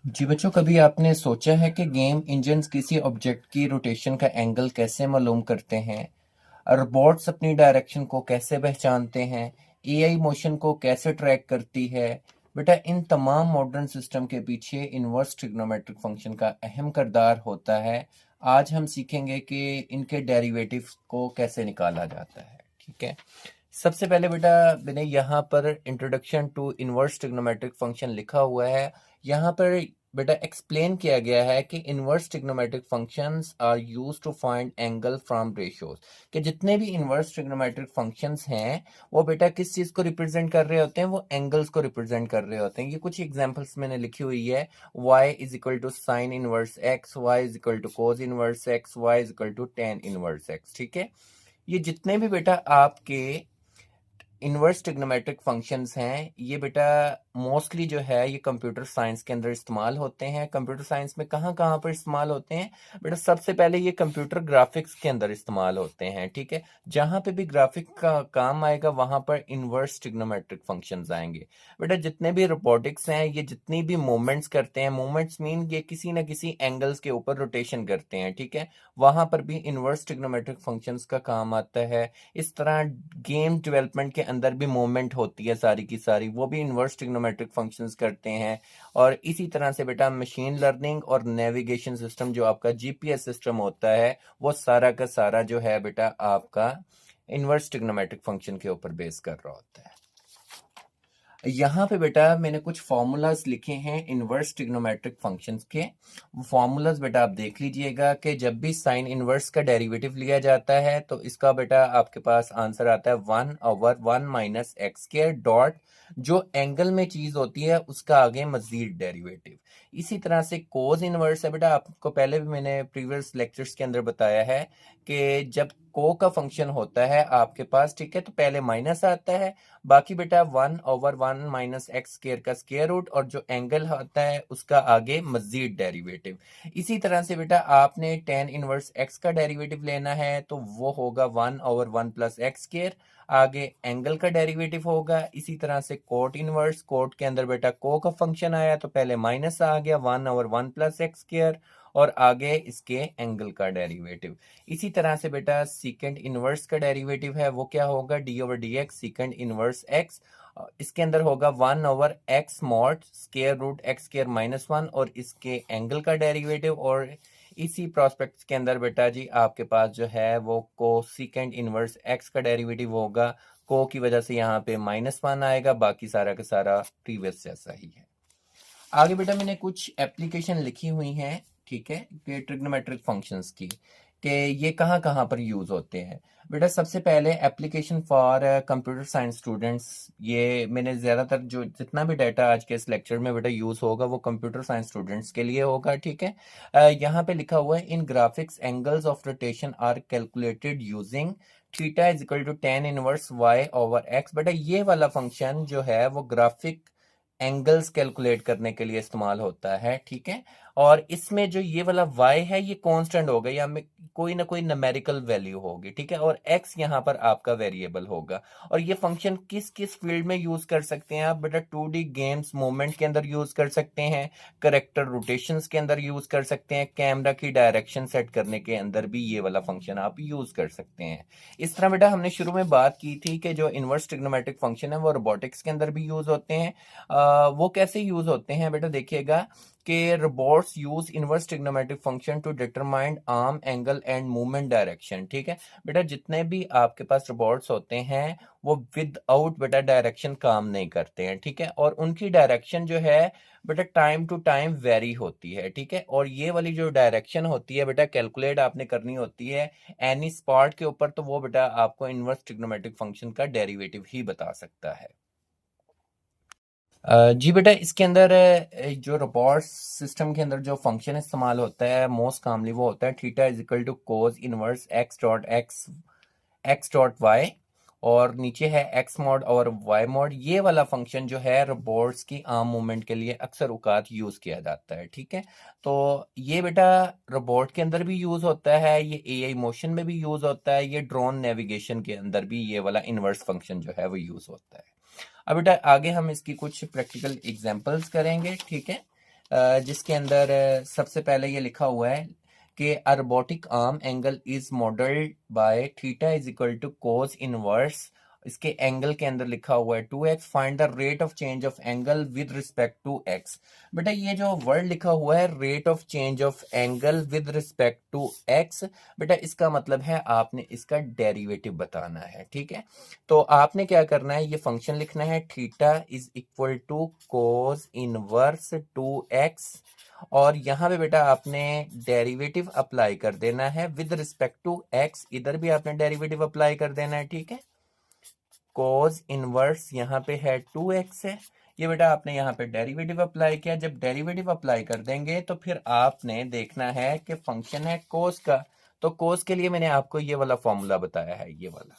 जी बच्चों, कभी आपने सोचा है कि गेम इंजन्स किसी ऑब्जेक्ट की रोटेशन का एंगल कैसे मालूम करते हैं? रोबोट्स अपनी डायरेक्शन को कैसे पहचानते हैं? एआई मोशन को कैसे ट्रैक करती है? बेटा, इन तमाम मॉडर्न सिस्टम के पीछे इन्वर्स ट्रिग्नोमेट्रिक फंक्शन का अहम किरदार होता है। आज हम सीखेंगे कि इनके डेरिवेटिव्स को कैसे निकाला जाता है। ठीक है, सबसे पहले बेटा मैंने यहाँ पर introduction to inverse trigonometric function लिखा हुआ है। यहाँ पर बेटा एक्सप्लेन किया गया है कि inverse trigonometric functions are used to find angle from ratios. कि जितने भी इनवर्स ट्रिग्नोमेट्रिक फंक्शंस हैं वो बेटा किस चीज़ को रिप्रेजेंट कर रहे होते हैं? वो एंगल्स को रिप्रेजेंट कर रहे होते हैं। ये कुछ एग्जांपल्स मैंने लिखी हुई है। y is equal to sine inverse x, y is equal to cos inverse x, y is equal to tan inverse x। ठीक है, ये जितने भी बेटा आपके इनवर्स ट्रिग्नोमेट्रिक फंक्शंस हैं, ये बेटा मोस्टली जो है ये कंप्यूटर साइंस के अंदर इस्तेमाल होते हैं। कंप्यूटर साइंस में कहाँ कहाँ पर इस्तेमाल होते हैं? बेटा सबसे पहले ये कंप्यूटर ग्राफिक्स के अंदर इस्तेमाल होते हैं। ठीक है, जहाँ पे भी ग्राफिक का काम आएगा वहाँ पर इनवर्स ट्रिग्नोमेट्रिक फंक्शंस आएंगे। बेटा जितने भी रोबोटिक्स हैं, ये जितनी भी मूवमेंट्स करते हैं, मूवमेंट्स मीन ये किसी ना किसी एंगल्स के ऊपर रोटेशन करते हैं। ठीक है, वहाँ पर भी इनवर्स ट्रिग्नोमेट्रिक फंक्शंस का काम आता है। इस तरह गेम डेवलपमेंट के अंदर भी मूवमेंट होती है सारी की सारी, वो भी इनवर्स ट्रिग्नोमेट्रिक फंक्शंस करते हैं। और इसी तरह से बेटा मशीन लर्निंग और नेविगेशन सिस्टम जो आपका जीपीएस सिस्टम होता है, वो सारा का सारा जो है बेटा आपका इनवर्स ट्रिग्नोमेट्रिक फंक्शन के ऊपर बेस कर रहा होता है। यहाँ पे बेटा मैंने कुछ फॉर्मूलाज लिखे हैं इनवर्स ट्रिग्नोमेट्रिक फंक्शंस के। फॉर्मूलाज बेटा आप देख लीजिएगा कि जब भी साइन इनवर्स का डेरिवेटिव लिया जाता है तो इसका बेटा आपके पास आंसर आता है 1/1 माइनस एक्स स्क्वायर डॉट जो एंगल में चीज होती है उसका आगे मजीद डेरिवेटिव। इसी तरह से कोज इनवर्स है बेटा, आपको पहले भी मैंने प्रीवियस लेक्चर्स के अंदर बताया है कि जब को का फंक्शन होता है आपके पास, ठीक है, तो पहले माइनस आता है, बाकी बेटा 1/1 माइनस एक्स स्क्वायर का स्क्वायर रूट और जो एंगल होता है उसका आगे मजीद डेरिवेटिव। इसी तरह से बेटा आपने टेन इनवर्स एक्स का डेरिवेटिव लेना है तो वो होगा 1/1 प्लस एक्स स्क्वायर, आगे एंगल का डेरिवेटिव होगा। इसी तरह से कोट इनवर्स, कोट के अंदर बेटा को का फंक्शन आया तो पहले माइनस आ गया 1/1 प्लस एक्स स्क्वायर और आगे इसके एंगल का डेरिवेटिव। इसी तरह से बेटा सीकेंड इनवर्स का डेरिवेटिव है वो क्या होगा? d/dx सीकेंड इनवर्स x, इसके अंदर होगा 1/x mod square root x square minus 1 और इसके एंगल का डेरिवेटिव। और इसी प्रोस्पेक्ट के अंदर बेटा जी आपके पास जो है वो को सीकेंड इनवर्स x का डेरिवेटिव होगा। को की वजह से यहाँ पे -1 आएगा, बाकी सारा का सारा प्रीवियस जैसा ही है। आगे बेटा मैंने कुछ एप्लीकेशन लिखी हुई हैं, ठीक है, कि ट्रिग्नोमेट्रिक फंक्शंस की, कि ये कहाँ कहाँ पर यूज होते हैं। बेटा सबसे पहले application for computer science students, ये मैंने ज्यादातर जो जितना भी डाटा आज के इस लेक्चर में बेटा यूज होगा वो कंप्यूटर साइंस स्टूडेंट्स के लिए होगा। ठीक है, यहाँ पे लिखा हुआ है in graphics angles of rotation are calculated using theta is equal to tan inverse y over x. बेटा ये वाला फंक्शन जो है वो ग्राफिक एंगल्स कैलकुलेट करने के लिए इस्तेमाल होता है। ठीक है, और इसमें जो ये वाला y है ये कांस्टेंट होगा या में कोई ना कोई न्यूमेरिकल वैल्यू होगी। ठीक है, और x यहाँ पर आपका वेरिएबल होगा। और ये फंक्शन किस किस फील्ड में यूज कर सकते हैं आप? बेटा 2D गेम्स मूवमेंट के अंदर यूज कर सकते हैं, करेक्टर रोटेशंस के अंदर यूज कर सकते हैं, कैमरा की डायरेक्शन सेट करने के अंदर भी ये वाला फंक्शन आप यूज कर सकते हैं। इस तरह बेटा हमने शुरू में बात की थी कि जो इनवर्स ट्रिग्नोमेट्रिक फंक्शन है वो रोबोटिक्स के अंदर भी यूज होते हैं। वो कैसे यूज होते हैं बेटा? देखिएगा कि robots use inverse trigonometric function to determine arm angle and movement direction. ठीक है, बेटा जितने भी आपके पास रोबोट्स होते हैं वो विदाउट बेटा डायरेक्शन काम नहीं करते हैं। ठीक है, और उनकी डायरेक्शन जो है बेटा टाइम टू टाइम वेरी होती है। ठीक है, और ये वाली जो डायरेक्शन होती है बेटा कैलकुलेट आपने करनी होती है एनी स्पॉट के ऊपर, तो वो बेटा आपको इनवर्स ट्रिग्नोमेट्रिक फंक्शन का डेरिवेटिव ही बता सकता है। जी बेटा इसके अंदर जो रोबोट सिस्टम के अंदर जो फंक्शन इस्तेमाल होता है मोस्ट कॉमनली वो होता है theta is equal to cos inverse x dot y, और नीचे है एक्स मॉड और वाई मॉड। ये वाला फंक्शन जो है रोबोट्स की आर्म मूवमेंट के लिए अक्सर औकात यूज किया जाता है। ठीक है, तो ये बेटा रोबोट के अंदर भी यूज होता है, ये एआई मोशन में भी यूज होता है, ये ड्रोन नेविगेशन के अंदर भी ये वाला इनवर्स फंक्शन जो है वो यूज होता है। अब बेटा आगे हम इसकी कुछ प्रैक्टिकल एग्जांपल्स करेंगे। ठीक है, जिसके अंदर सबसे पहले ये लिखा हुआ है कि a robotic arm angle is modelled by theta is equal to cos inverse, इसके एंगल के अंदर लिखा हुआ है 2x, find the rate of change of angle with respect to x। बेटा ये जो वर्ड लिखा हुआ है rate of change of angle with respect to x, बेटा इसका मतलब है आपने इसका डेरिवेटिव बताना है। ठीक है, तो आपने क्या करना है, ये फंक्शन लिखना है theta is equal to cos inverse 2x, और यहाँ पे बेटा आपने डेरिवेटिव अप्लाई कर देना है विद रिस्पेक्ट टू x, इधर भी आपने डेरिवेटिव अप्लाई कर देना है। ठीक है, कोस इनवर्स यहाँ पे है 2x है, ये बेटा आपने यहाँ पे डेरिवेटिव अप्लाई किया। जब डेरिवेटिव अप्लाई कर देंगे तो फिर आपने देखना है कि फंक्शन है कोस का, तो कोस के लिए मैंने आपको ये वाला फॉर्मूला बताया है, ये वाला।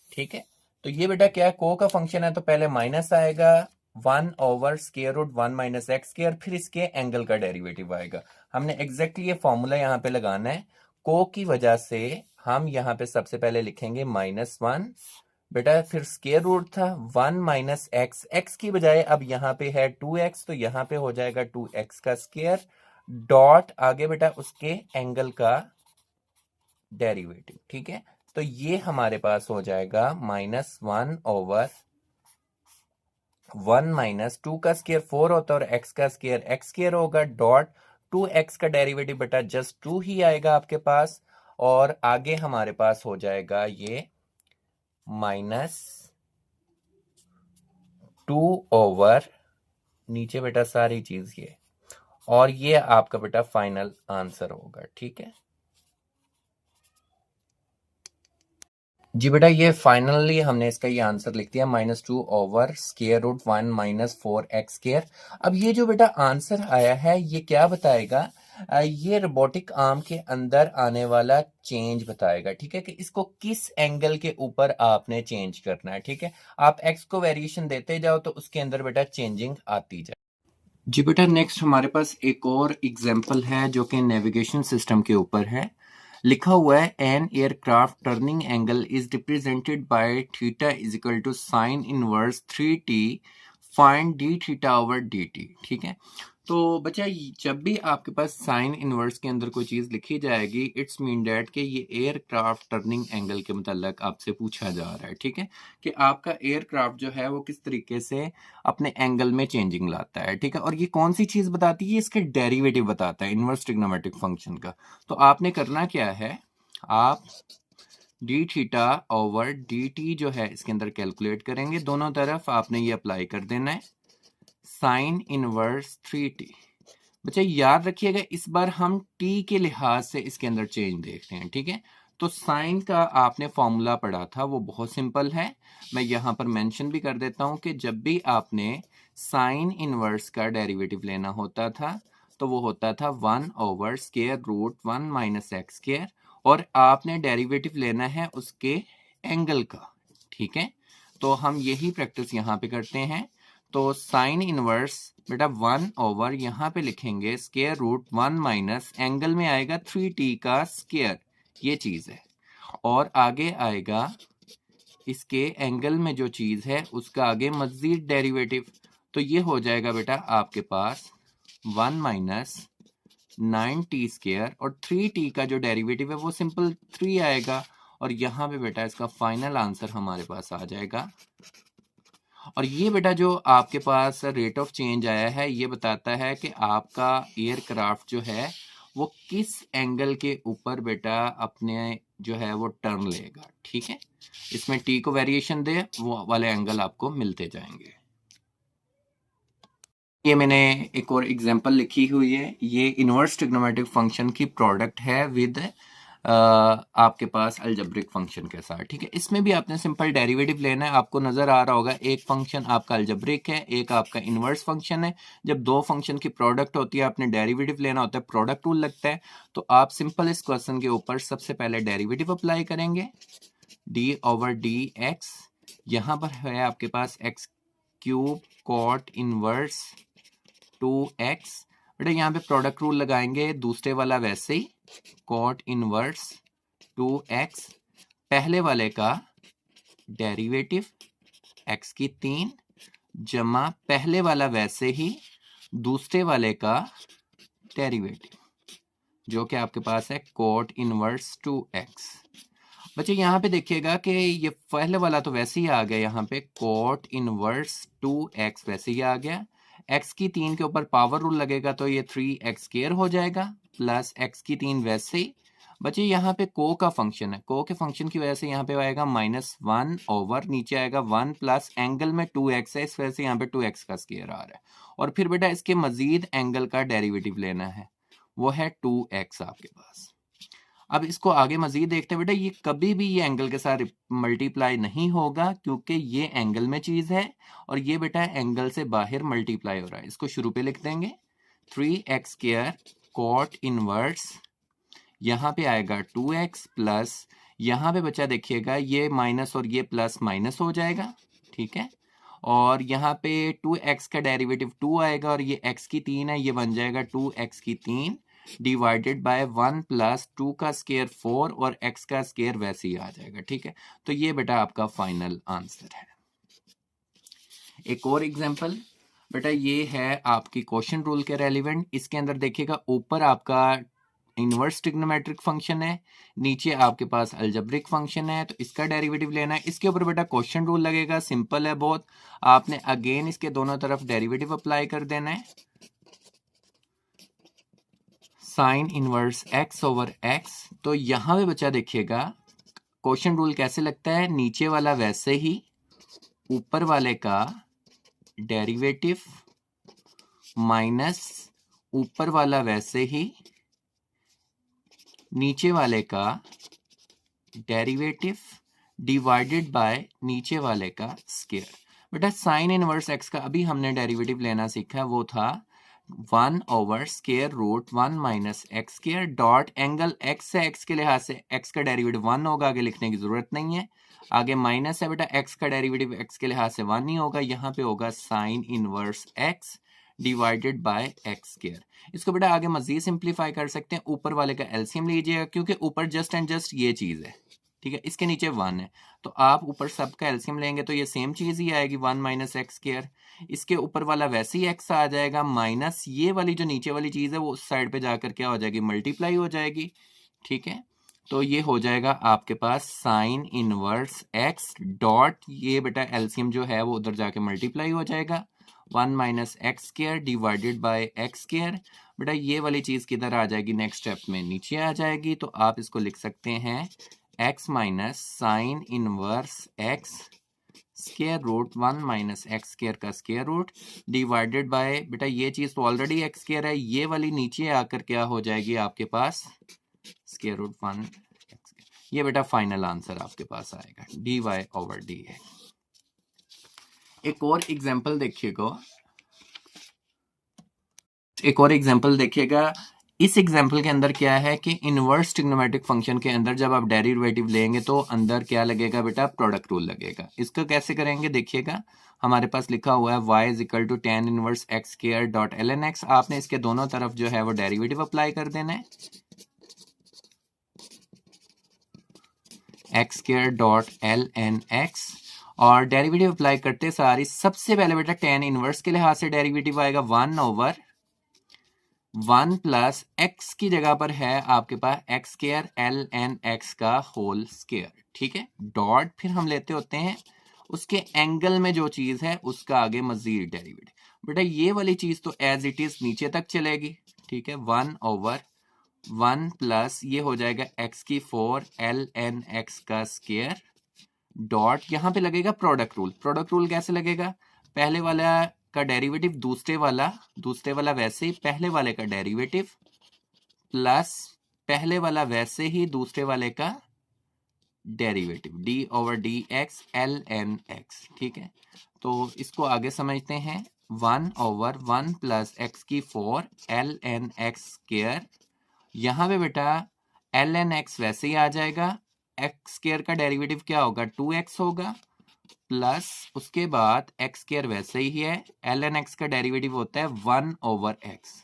ठीक है, तो ये बेटा क्या है, को का फंक्शन है तो पहले माइनस आएगा 1/√1 माइनस एक्स स्क्वायर, फिर इसके एंगल का डेरिवेटिव आएगा। हमने एग्जैक्टली ये फॉर्मूला यहाँ पे लगाना है। को की वजह से हम यहाँ पे सबसे पहले लिखेंगे -1, बेटा फिर स्क्वायर रूट था 1 माइनस एक्स, एक्स की बजाय अब यहाँ पे है 2x, तो यहाँ पे हो जाएगा 2x का स्क्वायर डॉट आगे बेटा उसके एंगल का डेरिवेटिव। ठीक है, तो ये हमारे पास हो जाएगा -1/1 माइनस 2 का स्क्वायर 4 होता है और x का स्क्वायर x स्क्वायर होगा डॉट 2x का डेरिवेटिव बेटा जस्ट 2 ही आएगा आपके पास, और आगे हमारे पास हो जाएगा ये -2 नीचे बेटा सारी चीज ये, और ये आपका बेटा फाइनल आंसर होगा। ठीक है जी बेटा, ये फाइनली हमने इसका ये आंसर लिख दिया -2/√1 माइनस 4x स्क्वायर। अब ये जो बेटा आंसर आया है ये क्या बताएगा, ये रोबोटिक आर्म के अंदर आने वाला चेंज बताएगा। ठीक है, कि इसको किस एंगल के ऊपर आपने चेंज करना है। ठीक है, आप x को वेरिएशन देते जाओ तो उसके अंदर बेटा चेंजिंग आती जाए। जी बेटा, नेक्स्ट हमारे पास एक और एग्जाम्पल है जो कि नेविगेशन सिस्टम के ऊपर है। लिखा हुआ है an aircraft turning angle is represented by theta is equal to sine inverse 3t, find d theta over d t. ठीक है, तो बच्चा जब भी आपके पास साइन इनवर्स के अंदर कोई चीज लिखी जाएगी इट्स मीन डैट कि ये एयरक्राफ्ट टर्निंग एंगल के मुताल्लिक आपसे पूछा जा रहा है। ठीक है, कि आपका एयरक्राफ्ट जो है वो किस तरीके से अपने एंगल में चेंजिंग लाता है। ठीक है, और ये कौन सी चीज बताती है, इसके डेरिवेटिव बताता है इनवर्स ट्रिग्नोमेट्रिक फंक्शन का। तो आपने करना क्या है, आप D theta over d T जो है इसके अंदर कैलकुलेट करेंगे, दोनों तरफ आपने ये अप्लाई कर देना है साइन इनवर्स 3t। बच्चा याद रखिएगा इस बार हम t के लिहाज से इसके अंदर चेंज देखते हैं। ठीक है, तो साइन का आपने फॉर्मूला पढ़ा था वो बहुत सिंपल है, मैं यहां पर मेंशन भी कर देता हूं कि जब भी आपने साइन इनवर्स का डेरिवेटिव लेना होता था तो वो होता था 1/√1 माइनस एक्स स्क्वायर, और आपने डेरिवेटिव लेना है उसके एंगल का। ठीक है, तो हम यही प्रैक्टिस यहाँ पे करते हैं। तो साइन इनवर्स बेटा 1 यहाँ पे लिखेंगे √1 माइनस एंगल में आएगा 3t का स्क्वायर, ये चीज है, और आगे आएगा इसके एंगल में जो चीज है उसका आगे मजीद डेरिवेटिव, तो ये हो जाएगा बेटा आपके पास 1 माइनस 9t स्क्वायर, और 3t का जो डेरिवेटिव है वो सिंपल 3 आएगा, और यहाँ पे बेटा इसका फाइनल आंसर हमारे पास आ जाएगा। और ये बेटा जो आपके पास रेट ऑफ चेंज आया है ये बताता है कि आपका एयरक्राफ्ट जो है वो किस एंगल के ऊपर बेटा अपने जो है वो टर्न लेगा। ठीक है, इसमें टी को वेरिएशन दे वो वाले एंगल आपको मिलते जाएंगे। ये मैंने एक और एग्जांपल लिखी हुई है, ये इनवर्स ट्रिग्नोमेट्रिक फंक्शन की प्रोडक्ट है विद आपके पास अलजेब्रिक फंक्शन के साथ। ठीक है, इसमें भी आपने सिंपल डेरिवेटिव लेना है। आपको नजर आ रहा होगा एक फंक्शन आपका अलजेब्रिक है, एक आपका इनवर्स फंक्शन है। जब दो फंक्शन की प्रोडक्ट होती है आपने डेरिवेटिव लेना होता है, प्रोडक्ट रूल लगता है। तो आप सिंपल इस क्वेश्चन के ऊपर सबसे पहले डेरिवेटिव अप्लाई करेंगे d/dx, यहां पर है आपके पास x³ कॉट इनवर्स 2x, बेटा यहाँ पे प्रोडक्ट रूल लगाएंगे, दूसरे वाला वैसे ही कॉट इनवर्स 2x, पहले वाले का डेरिवेटिव x की 3 जमा पहले वाला वैसे ही दूसरे वाले का डेरिवेटिव, जो कि आपके पास है कोट इनवर्स 2x। बच्चे यहाँ पे देखिएगा कि ये पहले वाला तो वैसे ही आ गया, यहाँ पे कोट इनवर्स 2x वैसे ही आ गया। x की 3 के ऊपर पावर रूल लगेगा तो ये 3x² हो जाएगा, प्लस x की 3 वैसे ही। बच्चे यहाँ पे को का फंक्शन है, को के फंक्शन की वजह से यहाँ पे आएगा -1 ओवर नीचे आएगा 1 प्लस एंगल में 2x है, इस वजह से यहाँ पे 2x का स्क्वायर आ रहा है। और फिर बेटा इसके मजीद एंगल का डेरिवेटिव लेना है, वो है 2x आपके पास। अब इसको आगे मजीद देखते हैं बेटा, ये कभी भी ये एंगल के साथ मल्टीप्लाई नहीं होगा क्योंकि ये एंगल में चीज है और ये बेटा एंगल से बाहर मल्टीप्लाई हो रहा है। इसको शुरू पे लिख देंगे 3x² कॉट इनवर्स, यहाँ पे आएगा 2x प्लस, यहाँ पे बच्चा देखिएगा ये माइनस और ये प्लस माइनस हो जाएगा, ठीक है। और यहाँ पे 2x का डेरिवेटिव 2 आएगा और ये x की 3 है, ये बन जाएगा 2x की 3 डिवाइडेड बाय 1 प्लस 2 का स्क्वायर 4 और x का स्क्वायर वैसे ही आ जाएगा, ठीक है। तो ये बेटा आपका फाइनल आंसर है। एक और एग्जांपल बेटा, ये है आपकी क्वेश्चन रूल के रेलिवेंट। इसके अंदर देखिएगा ऊपर आपका इनवर्स ट्रिग्नोमेट्रिक फंक्शन है, नीचे आपके पास अलजेब्रिक फंक्शन है, तो इसका डेरिवेटिव लेना है। इसके ऊपर बेटा क्वेश्चन रूल लगेगा, सिंपल है बहुत। आपने अगेन इसके दोनों तरफ डेरिवेटिव अप्लाई कर देना है। Sign inverse x over x, तो यहां पे बच्चा देखिएगा क्वेश्चन रूल कैसे लगता है, नीचे वाला वैसे ही, ऊपर वाले का डेरिवेटिव माइनस ऊपर वाला वैसे ही, नीचे वाले का डेरिवेटिव डिवाइडेड बाय नीचे वाले का स्क्वायर। बेटा साइन इनवर्स x का अभी हमने डेरिवेटिव लेना सीखा, वो था 1 over square root 1 minus x square dot angle x से x के लिहाज से x का डेरिवेटिव 1 होगा, आगे लिखने की जरूरत नहीं है। आगे माइनस है बेटा, x का डेरिवेटिव x के लिहाज से 1 ही होगा, यहाँ पे होगा sign inverse x divided by x square. इसको बेटा आगे मजीद सिंप्लीफाई कर सकते हैं, ऊपर वाले का एलसीएम लीजिएगा क्योंकि ऊपर जस्ट एंड जस्ट ये चीज है, ठीक है। इसके नीचे 1 है तो आप ऊपर सबका एलसीएम लेंगे तो ये सेम चीज ही आएगी 1 माइनस एक्स स्क्वायर। इसके ऊपर वाला वैसे ही x आ जाएगा, माइनस ये वाली जो नीचे वाली चीज है वो उस साइड पे जाकर क्या हो जाएगी, मल्टीप्लाई हो जाएगी, ठीक है। तो ये हो जाएगा आपके पास साइन इनवर्स x डॉट, ये बेटा एलसीएम जो है वो उधर जाके मल्टीप्लाई हो जाएगा 1 minus x square divided by x square. बेटा ये वाली चीज किधर आ जाएगी, नेक्स्ट स्टेप में नीचे आ जाएगी, तो आप इसको लिख सकते हैं x minus sine inverse x square root 1 minus x square का स्क्वायर रूट डिवाइडेड बाय, बेटा ये चीज तो ऑलरेडी एक्स स्क्वायर है, ये वाली नीचे आकर क्या हो जाएगी आपके पास स्क्वायर रूट 1 एक्स। ये बेटा फाइनल आंसर आपके पास आएगा dy ओवर dx। एक और एग्जांपल देखिएगा, एक और एग्जांपल देखिएगा। इस एग्जांपल के अंदर क्या है कि इनवर्स ट्रिग्नोमेट्रिक फंक्शन के अंदर जब आप डेरिवेटिव लेंगे तो अंदर क्या लगेगा बेटा, प्रोडक्ट रूल लगेगा। इसको कैसे करेंगे देखिएगा, हमारे पास लिखा हुआ है y is equal to tan inverse x square dot ln x। आपने इसके दोनों तरफ जो है वो डेरिवेटिव अप्लाई कर देना है, x square dot ln x। और डेरिवेटिव अप्लाई करते सारी सबसे पहले बेटा tan इनवर्स के लिहाज से डेरिवेटिव आएगा 1 ओवर 1 प्लस x की जगह पर है आपके पास एक्स स्क्वायर ln x का होल स्क्वायर, ठीक है। डॉट फिर हम लेते होते हैं उसके एंगल में जो चीज है उसका आगे मजीद डेरिवेटिव। बेटा ये वाली चीज तो एज इट इज नीचे तक चलेगी, ठीक है। 1 ओवर 1 प्लस ये हो जाएगा x की 4 ln x का स्क्वायर डॉट, यहाँ पे लगेगा प्रोडक्ट रूल। प्रोडक्ट रूल कैसे लगेगा, पहले वाला का डेरिवेटिव दूसरे वाला वैसे ही पहले वाले का डेरिवेटिव प्लस पहले वाला वैसे ही दूसरे वाले का derivative d over D x ln x, ठीक है। तो इसको आगे समझते हैं, 1 ओवर 1 प्लस एक्स की 4 ln x स्क्वायर, यहाँ पे बेटा ln x वैसे ही आ जाएगा, एक्स स्क्वायर का डेरिवेटिव क्या होगा 2x होगा, प्लस उसके बाद एक्स स्क्वायर वैसे ही है, ln x का डेरिवेटिव होता है 1 ओवर x।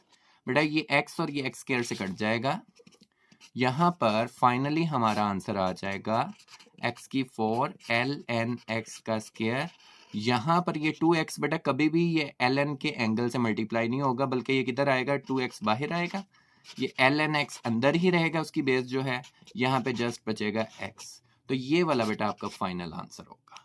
बेटा ये x और ये एक्स स्क्वायर से कट जाएगा, यहाँ पर फाइनली हमारा आंसर आ जाएगा x की 4 ln x का स्क्वायर यहाँ पर ये 2x बेटा कभी भी ये ln के एंगल से मल्टीप्लाई नहीं होगा, बल्कि ये किधर आएगा, 2x बाहर आएगा, ये ln x अंदर ही रहेगा, उसकी बेस जो है, यहाँ पे जस्ट बचेगा x। तो ये वाला बेटा आपका फाइनल आंसर होगा।